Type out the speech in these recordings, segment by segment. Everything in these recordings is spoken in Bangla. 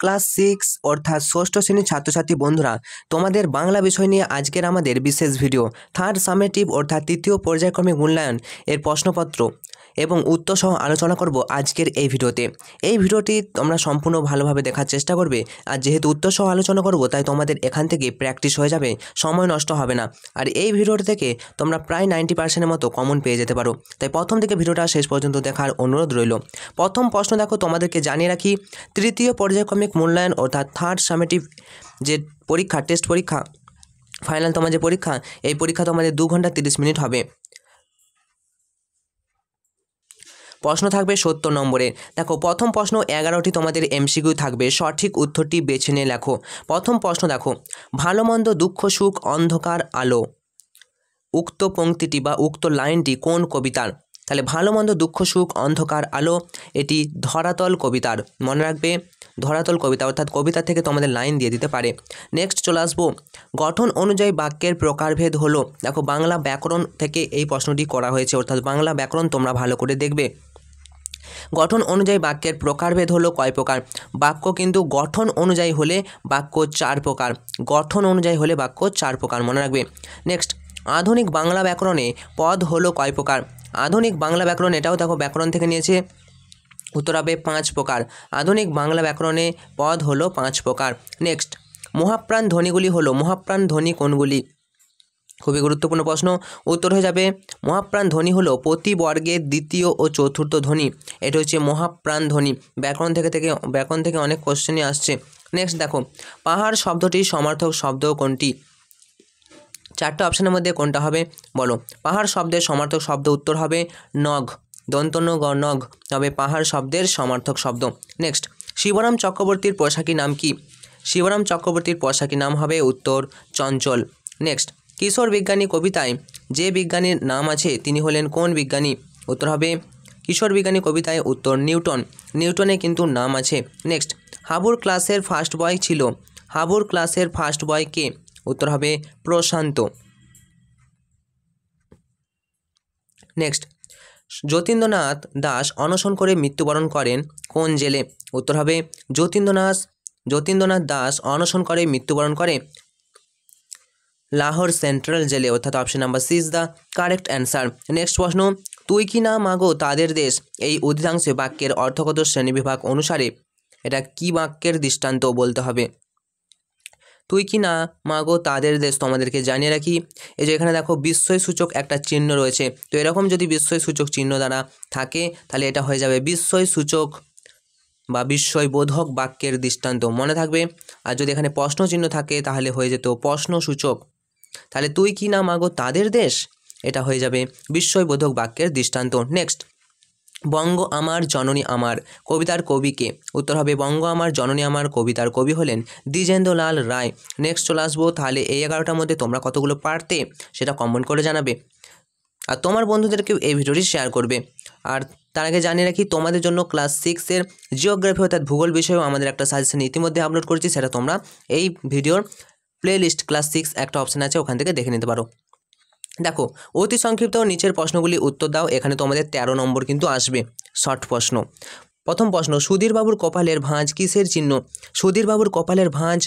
ক্লাস 6 অর্থাৎ ষষ্ঠ শ্রেণীর ছাত্রছাত্রী বন্ধুরা, তোমাদের বাংলা বিষয় নিয়ে আজকের আমাদের বিশেষ ভিডিও থার্ড সামেটিভ অর্থাৎ তৃতীয় পর্যায়ক্রমিক মূল্যায়ন এর প্রশ্নপত্র এবং উত্তর সহ আলোচনা করব আজকের এই ভিডিওতে। এই ভিডিওটি তোমরা সম্পূর্ণ ভালোভাবে দেখার চেষ্টা করবে, আর যেহেতু উত্তর সহ আলোচনা করব তাই তোমাদের এখান থেকে প্র্যাকটিস হয়ে যাবে, সময় নষ্ট হবে না। আর এই ভিডিওটি থেকে তোমরা প্রায় 90%-এর মতো কমন পেয়ে যেতে পারো, তাই প্রথম থেকে ভিডিওটা শেষ পর্যন্ত দেখার অনুরোধ রইল। প্রথম প্রশ্ন দেখো, তোমাদেরকে জানিয়ে রাখি তৃতীয় পর্যায়ক্রমিক মূল্যায়ন অর্থাৎ থার্ড সামেটিভ যে পরীক্ষা, টেস্ট পরীক্ষা, ফাইনাল তোমার যে পরীক্ষা, এই পরীক্ষা তোমাদের 2 ঘন্টা 30 মিনিট হবে। প্রশ্ন থাকবে 70 নম্বরের। দেখো, প্রথম প্রশ্ন 11টি তোমাদের এমসিকিউ থাকবে, সঠিক উত্তরটি বেছে নিয়ে লেখো। প্রথম প্রশ্ন দেখো, ভালো মন্দ দুঃখ সুখ অন্ধকার আলো, উক্ত পংক্তিটি বা উক্ত লাইনটি কোন কবিতার? তাহলে ভালো মন্দ দুঃখ সুখ অন্ধকার আলো, এটি ধরাতল কবিতার। মনে রাখবে, ধরাতল কবিতা, অর্থাৎ কবিতা থেকে তোমাদের লাইন দিয়ে দিতে পারে। নেক্সট চলে আসবো, গঠন অনুযায়ী বাক্যের প্রকারভেদ হলো। দেখো, বাংলা ব্যাকরণ থেকে এই প্রশ্নটি করা হয়েছে, অর্থাৎ বাংলা ব্যাকরণ তোমরা ভালো করে দেখবে। গঠন অনুযায়ী বাক্যের প্রকারভেদ হলো কয় প্রকার? বাক্য কিন্তু গঠন অনুযায়ী হলে বাক্য 4 প্রকার, গঠন অনুযায়ী হলে বাক্য 4 প্রকার, মনে রাখবে। নেক্সট, আধুনিক বাংলা ব্যাকরণে পদ হলো কয় প্রকার? আধুনিক বাংলা ব্যাকরণ, এটাও দেখো ব্যাকরণ থেকে নিয়েছে, উত্তর হবে 5 প্রকার। আধুনিক বাংলা ব্যাকরণে পদ হলো 5 প্রকার। নেক্সট, মহাপ্রাণ ধ্বনিগুলি হলো, মহাপ্রাণ ধ্বনি কোনগুলি? খুবই গুরুত্বপূর্ণ প্রশ্ন, উত্তর হয়ে যাবে মহাপ্রাণ ধ্বনি হলো প্রতি বর্গের দ্বিতীয় ও চতুর্থ ধ্বনি, এটা হচ্ছে মহাপ্রাণ ধ্বনি। ব্যাকরণ থেকে অনেক কোশ্চেনই আসছে। নেক্সট দেখো, পাহাড় শব্দটির সমার্থক শব্দ কোনটি? 4টে অপশানের মধ্যে কোনটা হবে বলো? পাহাড় শব্দের সমার্থক শব্দ উত্তর হবে নগ, দন্তন্য নগ হবে পাহাড় শব্দের সমার্থক শব্দ। নেক্সট, শিবরাম চক্রবর্তীর পোশাকি নাম কি? শিবরাম চক্রবর্তীর পোশাকি নাম হবে উত্তর চঞ্চল। নেক্সট, কিশোর বিজ্ঞানী কবিতায় যে বিজ্ঞানীর নাম আছে তিনি হলেন কোন বিজ্ঞানী? উত্তর হবে কিশোর বিজ্ঞানী কবিতায় উত্তর নিউটন, নিউটনে কিন্তু নাম আছে। নেক্সট, হাবুর ক্লাসের ফার্স্ট বয় ছিল, হাবুর ক্লাসের ফার্স্ট বয় কে? উত্তর হবে প্রশান্ত। নেক্সট, যতীন্দ্রনাথ দাস অনশন করে মৃত্যুবরণ করেন কোন জেলে? উত্তর হবে যতীন্দ্রনাথ দাস অনশন করে মৃত্যুবরণ করে লাহোর সেন্ট্রাল জেলে, অর্থাৎ option number C is the correct answer. Next প্রশ্ন, তুই কি না মাগো তাদের দেশ, এই অধিকাংশ বাক্যের অর্থগত শ্রেণীবিভাগ অনুসারে এটা কি বাক্যের দৃষ্টান্ত বলতে হবে? তুই কি না মাগো তাদের দেশ, তোমাদেরকে জানিয়ে রাখি এই যে এখানে দেখো বিস্ময় সূচক একটা চিহ্ন রয়েছে, তো এরকম যদি বিস্ময় সূচক চিহ্ন দ্বারা থাকে তাহলে এটা হয়ে যাবে বিস্ময় সূচক বা বিস্ময়বোধক বাক্যের দৃষ্টান্ত, মনে থাকবে। আর যদি এখানে প্রশ্ন চিহ্ন থাকে তাহলে হয়ে যেত প্রশ্ন সূচক, তাহলে তুই কি না মাগো তাদের দেশ, এটা হয়ে যাবে বিস্ময়বোধক বাক্যের দৃষ্টান্ত। নেক্সট, বঙ্গ আমার জননী আমার কবিতার কবি কে? উত্তর হবে বঙ্গ আমার জননী আমার কবিতার কবি হলেন দ্বিজেন্দ্রলাল রায়। নেক্সট চলে আসবো, তাহলে এই 11টার মধ্যে তোমরা কতগুলো পারতে সেটা কমেন্ট করে জানাবে, আর তোমার বন্ধুদেরকেও এই ভিডিওটি শেয়ার করবে। আর তার আগে জানিয়ে রাখি, তোমাদের জন্য ক্লাস 6-এর জিওগ্রাফি অর্থাৎ ভূগোল বিষয়েও আমাদের একটা সাজেশন ইতিমধ্যে আপলোড করেছি, সেটা তোমরা এই ভিডিওর প্লেলিস্ট ক্লাস 6 একটা অপশান আছে, ওখান থেকে দেখে নিতে পারো। দেখো, অতি সংক্ষিপ্ত নিচের প্রশ্নগুলি উত্তর দাও, এখানে তোমাদের 13 নম্বর কিন্তু আসবে শর্ট প্রশ্ন। প্রথম প্রশ্ন, সুধীরবাবুর কপালের ভাঁজ কিসের চিহ্ন? সুধীরবাবুর কপালের ভাঁজ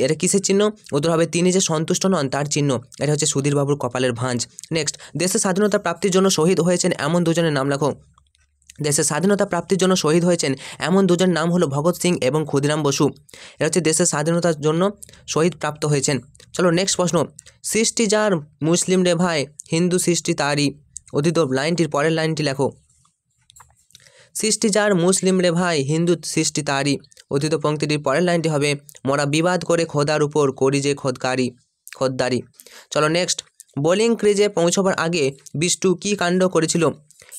এটা কিসের চিহ্ন? উত্তর হবে তিনি যে সন্তুষ্ট নন তার চিহ্ন, এটা হচ্ছে সুধীরবাবুর কপালের ভাঁজ। নেক্সট, দেশের স্বাধীনতা প্রাপ্তির জন্য শহীদ হয়েছেন এমন দুজনের নাম লেখো। দেশের স্বাধীনতা প্রাপ্তির জন্য শহীদ হয়েছেন এমন দুজন নাম হলো ভগৎ সিং এবং ক্ষুদিরাম বসু, এটা হচ্ছে দেশের স্বাধীনতার জন্য শহীদ প্রাপ্ত হয়েছেন। চলো নেক্সট প্রশ্ন, সৃষ্টি যার মুসলিম রে ভাই হিন্দু সৃষ্টি তারই, অতীত লাইনটির পরের লাইনটি লেখো। সৃষ্টি যার মুসলিম রে ভাই হিন্দু সৃষ্টি তারই, অতীত পংক্তিটির পরের লাইনটি হবে মোরা বিবাদ করে খোদার উপর করি যে খোদ্দারি। চলো নেক্সট, বোলিং ক্রিজে পৌঁছবার আগে বিষ্টু কী কাণ্ড করেছিল?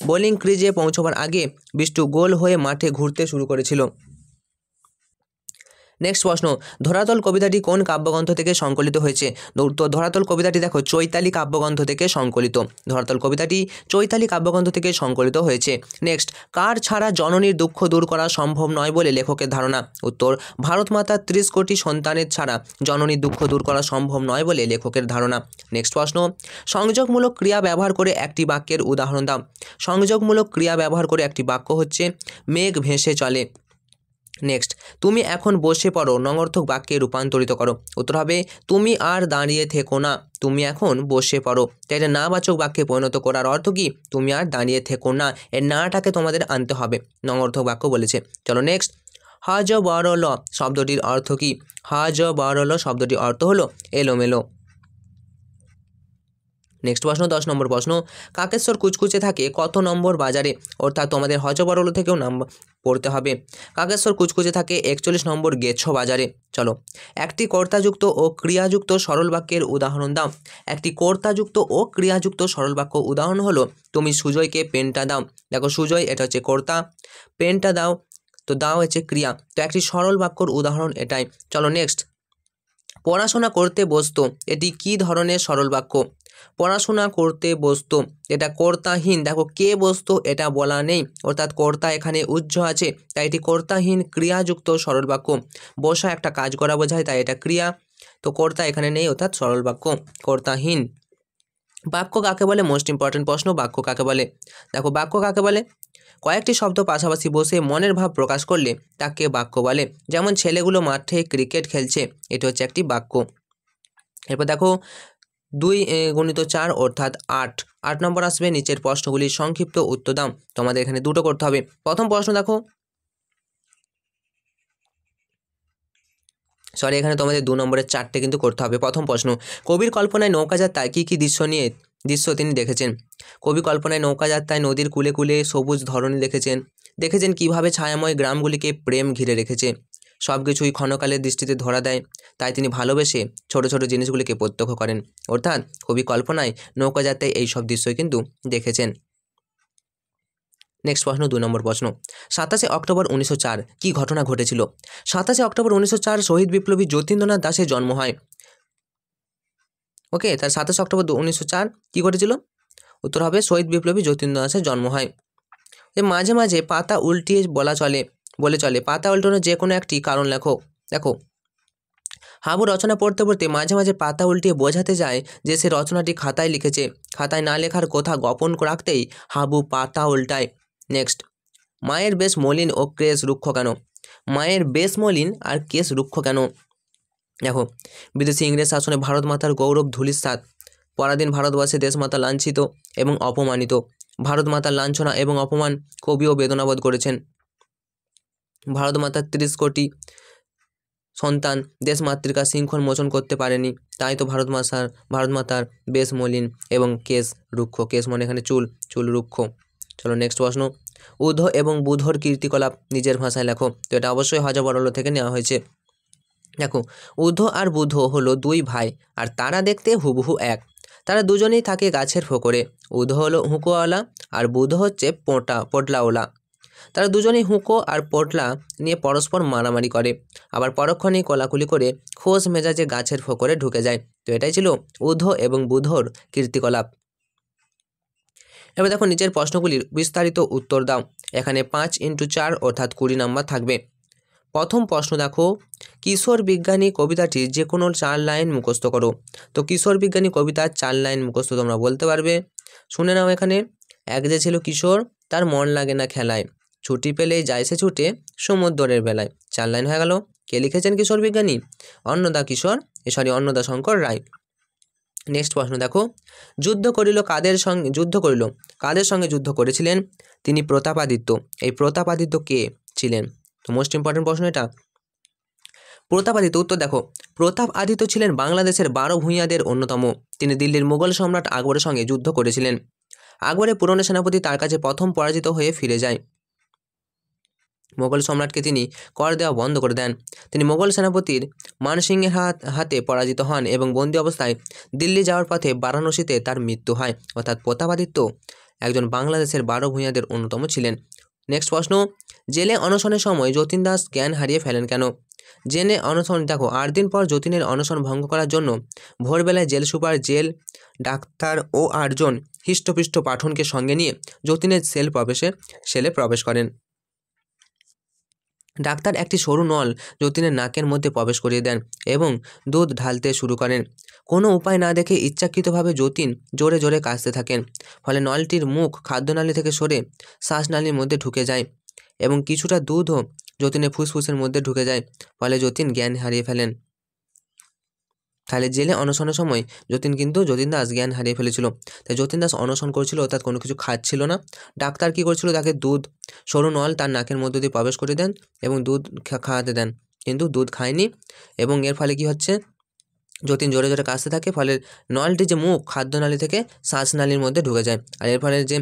বোলিং ক্রিজে পৌঁছবার আগে বিষ্টু গোল হয়ে মাঠে ঘুরতে শুরু করেছিল। নেক্সট প্রশ্ন, ধরাতল কবিতাটি কোন কাব্যগ্রন্থ থেকে সংকলিত হয়েছে? তো ধরাতল কবিতাটি দেখো চৈতালি কাব্যগ্রন্থ থেকে সংকলিত, ধরাতল কবিতাটি চৈতালি কাব্যগ্রন্থ থেকে সংকলিত হয়েছে। নেক্সট, কার ছাড়া জননীর দুঃখ দূর করা সম্ভব নয় বলে লেখকের ধারণা? উত্তর, ভারত মাতার 30 কোটি সন্তানের ছাড়া জননীর দুঃখ দূর করা সম্ভব নয় বলে লেখকের ধারণা। নেক্সট প্রশ্ন, সংযোগমূলক ক্রিয়া ব্যবহার করে একটি বাক্যের উদাহরণ দাও। সংযোগমূলক ক্রিয়া ব্যবহার করে একটি বাক্য হচ্ছে মেঘ ভেসে চলে, নেক্সট, তুমি এখন বসে পড়ো নঙর্থক বাক্যে রূপান্তরিত করো। উত্তর হবে তুমি আর দাঁড়িয়ে থেকো না, তুমি এখন বসে পড়ো। তাই এটা নাবাচক বাক্যে পরিণত করার অর্থ কি? তুমি আর দাঁড়িয়ে থেকো না, এর নাটাকে তোমাদের আনতে হবে, নঙর্থক বাক্য বলেছে। চলো নেক্সট, হাজ বরল শব্দটির অর্থ কি? হাজ বরল শব্দটির অর্থ হলো এলোমেলো। নেক্সট প্রশ্ন, 10 নম্বর প্রশ্ন, কাকেশ্বর কুচকুচে থাকে কত নম্বর বাজারে? অর্থাৎ তোমাদের হজবরল থেকেও নাম্বার পড়তে হবে। কাকেশ্বর কুচকুচে থাকে 41 নম্বর গেছো বাজারে। চলো, একটি কর্তাযুক্ত ও ক্রিয়াযুক্ত সরল বাক্যের উদাহরণ দাও। একটি কর্তাযুক্ত ও ক্রিয়াযুক্ত সরল বাক্য উদাহরণ হলো, তুমি সুজয়কে পেনটা দাও। দেখো সুজয় এটা হচ্ছে কর্তা, পেনটা দাও তো দাও হচ্ছে ক্রিয়া। তো একটি সরল বাক্যর উদাহরণ এটাই। চলো নেক্সট, পড়াশোনা করতে বসতো, এটি কি ধরনের সরল বাক্য? পড়াশোনা করতে বসতো, এটা কর্তাহীন। দেখো কে বসতো এটা বলা নেই, অর্থাৎ কর্তা এখানে উজ্জ আছে, তাই এটি কর্তাহীন ক্রিয়াযুক্ত সরল বাক্য। বসা একটা কাজ করা বোঝায়, তাই এটা ক্রিয়া, তো কর্তা এখানে নেই, অর্থাৎ সরল বাক্য কর্তাহীন। বাক্য কাকে বলে? মোস্ট ইম্পর্টেন্ট প্রশ্ন, বাক্য কাকে বলে? দেখো বাক্য কাকে বলে? কয়েকটি শব্দ পাশাপাশি বসে মনের ভাব প্রকাশ করলে তাকে বাক্য বলে। যেমন ছেলেগুলো মাঠে ক্রিকেট খেলছে, এটা হচ্ছে একটি বাক্য। এরপর দেখো 2 × 4 অর্থাৎ 8 নম্বর আসবে। নিচের প্রশ্নগুলির সংক্ষিপ্ত উত্তর দাও। তোমাদের এখানে দুটো করতে হবে। প্রথম প্রশ্ন দেখো, সরি এখানে তোমাদের 2 নম্বরের 4টে কিন্তু করতে হবে। প্রথম প্রশ্ন, কবির কল্পনায় নৌকাযাত্রায় কী কী দৃশ্য তিনি দেখেছেন? কবি কল্পনায় নৌকাযাত্রায় নদীর কূলে কূলে সবুজ ধরনী দেখেছেন কীভাবে ছায়াময় গ্রামগুলিকে প্রেম ঘিরে রেখেছে। সব কিছুই ক্ষণকালের দৃষ্টিতে ধরা দেয়, তাই তিনি ভালোবেসে ছোট ছোট জিনিসগুলিকে প্রত্যক্ষ করেন। অর্থাৎ কবি কল্পনায় নৌকাযাত্রায় এই সব দৃশ্যই কিন্তু দেখেছেন। নেক্সট প্রশ্ন, 2 নম্বর প্রশ্ন, 27 অক্টোবর 1904 কী ঘটনা ঘটেছিল? 27 অক্টোবর 1904 শহীদ বিপ্লবী যতীন্দ্রনাথ দাসের জন্ম হয়। ওকে, তার 27 অক্টোবর 1904 কী ঘটেছিল? উত্তর হবে শহীদ বিপ্লবী যতীন্দ্রনাথ দাসের জন্ম হয়। মাঝে মাঝে পাতা উল্টিয়ে বলে চলে, পাতা উল্টানোর যে কোনো একটি কারণ লেখো। দেখো হাবু রচনা পড়তে পড়তে মাঝে মাঝে পাতা উল্টিয়ে বোঝাতে যায় যে সে রচনাটি খাতায় লিখেছে। খাতায় না লেখার কথা গোপন রাখতেই হাবু পাতা উল্টায়। নেক্সট, মায়ের বেশ মলিন ও কেশ রুক্ষ কেন? মায়ের বেশ মলিন আর কেশ রুক্ষ কেন? দেখো বিদেশি ইংরেজ শাসনে ভারত মাতার গৌরব ধূলিসাৎ। পরাধীন ভারতবর্ষে দেশমাতা লাঞ্ছিত এবং অপমানিত। ভারত মাতার লাঞ্ছনা এবং অপমান কবিও বেদনাবোধ করেছেন। ভারত মাতার 30 কোটি সন্তান দেশ মাতৃকার শৃঙ্খল মোচন করতে পারেনি, তাই তো ভারত মাতার বেশ মলিন এবং কেশ রুক্ষ। কেশ মানে এখানে চুল রুক্ষ। চলো নেক্সট প্রশ্ন, উদ্ধ এবং বুধর কীর্তিকলাপ নিজের ভাষায় লেখো। তো এটা অবশ্যই হযবরল থেকে নেওয়া হয়েছে। দেখো উদ্ধ আর বুধ হলো 2 ভাই, আর তারা দেখতে হুবহু এক। তারা দুজনেই থাকে গাছের ফোকরে। উদ্ধ হলো হুঁকোওয়ালা আর বুধ হচ্ছে পোটলাওয়ালা। তারা দুজনেই হুঁকো আর পোটলা নিয়ে পরস্পর মারামারি করে, আবার পরক্ষণেই কোলাকুলি করে খোশ মেজাজে গাছের ফোকরে ঢুকে যায়। তো এটাই ছিল উদ্ধ এবং বুধর কীর্তিকলাপ। এবার দেখো নিচের প্রশ্নগুলির বিস্তারিত উত্তর দাও। এখানে 5 × 4 অর্থাৎ 20 নম্বর থাকবে। প্রথম প্রশ্ন দেখো, কিশোর বিজ্ঞানী কবিতাটির যে কোনো 4 লাইন মুখস্থ করো। তো কিশোর বিজ্ঞানী কবিতার 4 লাইন মুখস্থ তোমরা বলতে পারবে। শুনে নাও এখানে, এক যে ছিল কিশোর, তার মন লাগে না খেলায়, ছুটি পেলেই যায় সে ছুটে সমুদ্রের বেলায়। 4 লাইন হয়ে গেল। কে লিখেছেন কিশোর বিজ্ঞানী? অন্নদা শঙ্কর রায়। নেক্সট প্রশ্ন দেখো, যুদ্ধ করিল কাদের সঙ্গে যুদ্ধ করেছিলেন? তিনি প্রতাপাদিত্য। এই প্রতাপাদিত্য কে ছিলেন? তো মোস্ট ইম্পর্টেন্ট প্রশ্ন এটা। প্রতাপাদিত্য, উত্তর দেখো প্রতাপ আদিত্য ছিলেন বাংলাদেশের 12 ভূঁইয়াদের অন্যতম। তিনি দিল্লির মুঘল সম্রাট আকবরের সঙ্গে যুদ্ধ করেছিলেন। আকবরের পুরনো সেনাপতি তার কাছে প্রথম পরাজিত হয়ে ফিরে যায়। মোগল সম্রাটকে তিনি কর দেওয়া বন্ধ করে দেন। তিনি মোগল সেনাপতির মানসিংহের হাতে পরাজিত হন এবং বন্দি অবস্থায় দিল্লি যাওয়ার পথে বারাণসীতে তার মৃত্যু হয়। অর্থাৎ প্রতাপাদিত্য একজন বাংলাদেশের 12 ভূঁইয়াদের অন্যতম ছিলেন। নেক্সট প্রশ্ন, জেলে অনশনের সময় যতীন দাস জ্ঞান হারিয়ে ফেলেন কেন? জেলে অনশন, দেখো 8 দিন পর যতীনের অনশন ভঙ্গ করার জন্য ভোরবেলায় জেল সুপার, জেল ডাক্তার ও 8 জন হৃষ্টপুষ্ট পাঠনকে সঙ্গে নিয়ে যতীনের সেলে প্রবেশ করেন। ডাক্তার একটি সরু নল যতীনের নাকের মধ্যে প্রবেশ করিয়ে দেন এবং দুধ ঢালতে শুরু করেন। কোনো উপায় না দেখে ইচ্ছাকৃতভাবে যতীন জোরে জোরে কাশতে থাকেন। ফলে নলটির মুখ খাদ্যনালী থেকে সরে শ্বাসনালীর মধ্যে ঢুকে যায় এবং কিছুটা দুধও যতীনের ফুসফুসের মধ্যে ঢুকে যায়, ফলে যতীন জ্ঞান হারিয়ে ফেলেন। তাহলে জেলে অনশনের সময় যতীন দাস জ্ঞান হারিয়ে ফেলেছিল। তাই যতীন দাস অনশন করছিল, অর্থাৎ কোনো কিছু খাচ্ছিল না। ডাক্তার কী করছিল, তাকে দুধ সরু নল তার নাকের মধ্য দিয়ে প্রবেশ করে দেন এবং দুধ খাওয়াতে দেন, কিন্তু দুধ খায়নি। এবং এর ফলে কি হচ্ছে, যতীন জোরে জোরে কাশতে থাকে, ফলে নলটি যে মুখ খাদ্যনালী থেকে শ্বাসনালীর মধ্যে ঢুকে যায়, আর এর ফলে যে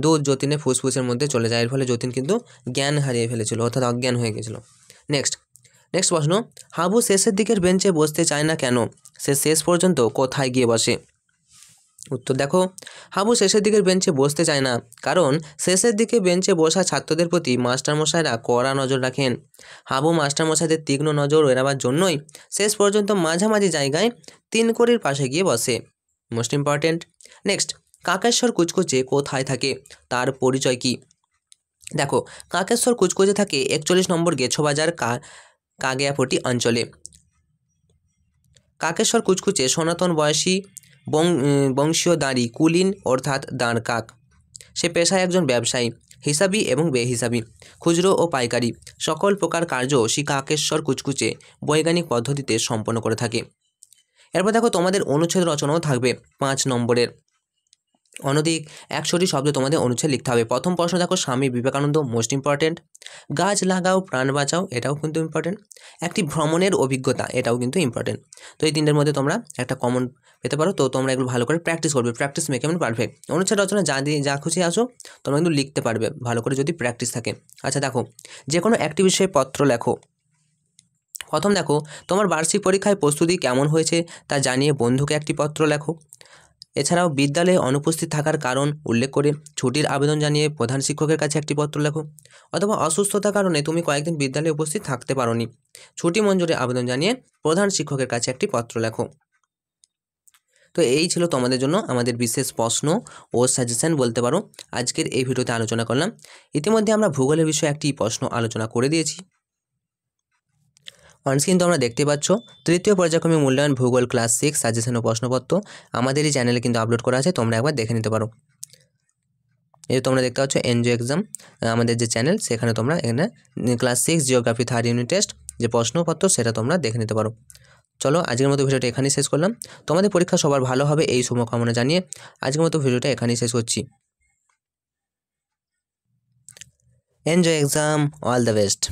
দুধ যতীনের ফুসফুসের মধ্যে চলে যায়। এর ফলে যতীন কিন্তু জ্ঞান হারিয়ে ফেলেছিল, অর্থাৎ অজ্ঞান হয়ে গেছিল। নেক্সট প্রশ্ন, হাবু শেষের দিকের বেঞ্চে বসতে চায় না কেন? সে শেষ পর্যন্ত কোথায় গিয়ে বসে? উত্তর দেখো, হাবু শেষের দিকের বেঞ্চে বসতে চায় না কারণ শেষের দিকে বেঞ্চে বসা ছাত্রদের প্রতি মাস্টারমশাইরা কড়া নজর রাখেন। হাবু মাস্টারমশাইদের তীক্ষ্ণ নজর এড়াবার জন্যই শেষ পর্যন্ত মাঝামাঝি জায়গায় 3 কড়ির পাশে গিয়ে বসে। Most important. নেক্সট, কাকেশ্বর কুচকুচে কোথায় থাকে, তার পরিচয় কি? দেখো, কাকেশ্বর কুচকুচে থাকে 41 নম্বর গেছোবাজার কাগিয়াপট্টি অঞ্চলে। কাকেশ্বর কুচকুচে সনাতন বয়সী বংশীয় দাঁড়ি কুলীন, অর্থাৎ দাঁড় কাক। সে পেশায় একজন ব্যবসায়ী, হিসাবি এবং বেহিসাবি, খুচরো ও পাইকারি সকল প্রকার কার্য শ্রী কাকেশ্বর কুচকুচে বৈজ্ঞানিক পদ্ধতিতে সম্পন্ন করে থাকে। এরপর দেখো, তোমাদের অনুচ্ছেদ রচনাও থাকবে 5 নম্বরের। অনধিক 100টি শব্দ তোমাদের অনুচ্ছেদ লিখতে হবে। প্রথম প্রশ্ন দেখো, স্বামী বিবেকানন্দ, মোস্ট ইম্পর্টেন্ট। গাছ লাগাও প্রাণ বাঁচাও, এটাও কিন্তু ইম্পর্টেন্ট। একটি ভ্রমণের অভিজ্ঞতা, এটাও কিন্তু ইম্পর্টেন্ট। তো এই 3টের মধ্যে তোমরা একটা কমন পেতে পারো, তো তোমরা এগুলো ভালো করে প্র্যাকটিস করবে। Practice make a perfect. অনুচ্ছেদ রচনা যা খুশি আসো তোমরা কিন্তু লিখতে পারবে ভালো করে যদি প্র্যাকটিস থাকে। আচ্ছা দেখো, যে কোনো একটি বিষয়ে পত্র লেখো। প্রথম দেখো, তোমার বার্ষিক পরীক্ষায় প্রস্তুতি কেমন হয়েছে তা জানিয়ে বন্ধুকে একটি পত্র লেখো। এছাড়াও বিদ্যালয়ে অনুপস্থিত থাকার কারণ উল্লেখ করে ছুটির আবেদন জানিয়ে প্রধান শিক্ষকের কাছে একটি পত্র লেখো। অথবা অসুস্থতার কারণে তুমি কয়েকদিন বিদ্যালয়ে উপস্থিত থাকতে পারোনি, ছুটি মঞ্জুরের আবেদন জানিয়ে প্রধান শিক্ষকের কাছে একটি পত্র লেখো। তো এই ছিল তোমাদের জন্য আমাদের বিশেষ প্রশ্ন ও সাজেশন বলতে পারো আজকের এই ভিডিওতে আলোচনা করলাম। ইতিমধ্যে আমরা ভূগোলের বিষয়ে একটি প্রশ্ন আলোচনা করে দিয়েছি। অনস্ক্রিন তোমরা দেখতে পাচ্ছ, তৃতীয় পর্যায়ক্রমিক মূল্যায়ন ভূগোল ক্লাস 6 সাজেশন ও প্রশ্নপত্র আমাদের এই চ্যানেলে কিন্তু আপলোড করা আছে, তোমরা একবার দেখে নিতে পারো। এই তোমরা দেখতে পাচ্ছ এনজয় এক্সাম আমাদের যে চ্যানেল, সেখানে তোমরা এখানে class 6 geography 3rd unit test যে প্রশ্নপত্র সেটা তোমরা দেখে নিতে পারো। চলো, আজকের মতো ভিডিওটা এখানেই শেষ করলাম। তোমাদের পরীক্ষা সবার ভালো হবে এই শুভকামনা জানিয়ে আজকের মতো ভিডিওটা এখানেই শেষ করছি। Enjoy exam, all the best.